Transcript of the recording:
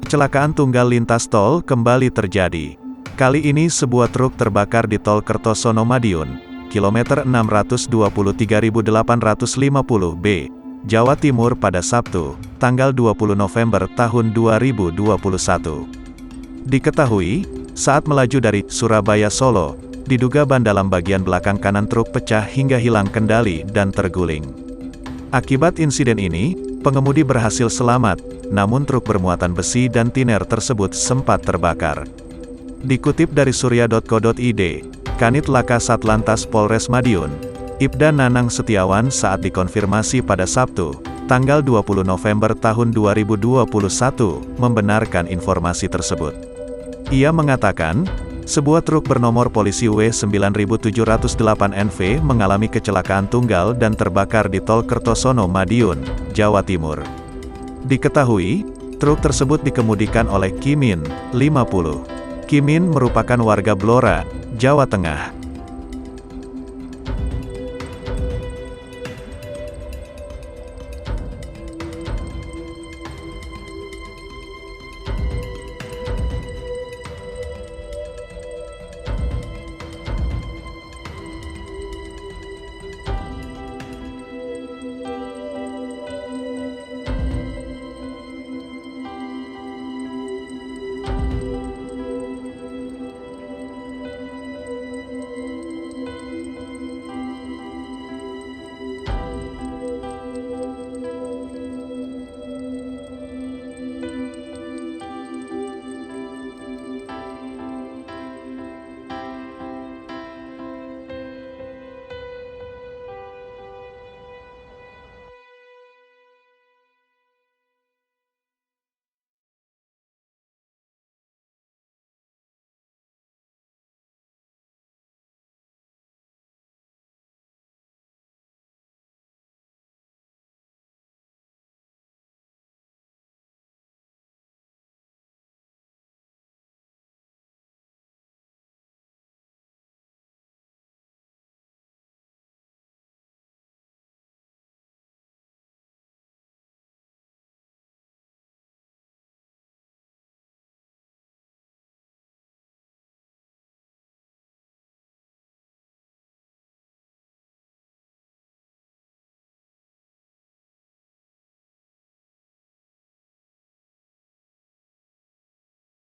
Kecelakaan tunggal lintas tol kembali terjadi. Kali ini sebuah truk terbakar di tol Kertosono Madiun, kilometer 623.850 B, Jawa Timur pada Sabtu, tanggal 20 November tahun 2021. Diketahui, saat melaju dari Surabaya Solo, diduga ban dalam bagian belakang kanan truk pecah hingga hilang kendali dan terguling. Akibat insiden ini, pengemudi berhasil selamat, namun truk bermuatan besi dan tiner tersebut sempat terbakar. Dikutip dari surya.co.id, Kanit Laka Satlantas Polres Madiun, Ibda Nanang Setiawan saat dikonfirmasi pada Sabtu, tanggal 20 November tahun 2021, membenarkan informasi tersebut. Ia mengatakan, sebuah truk bernomor polisi W9708NV mengalami kecelakaan tunggal dan terbakar di tol Kertosono Madiun, Jawa Timur. Diketahui, truk tersebut dikemudikan oleh Kimin, 50. Kimin merupakan warga Blora, Jawa Tengah.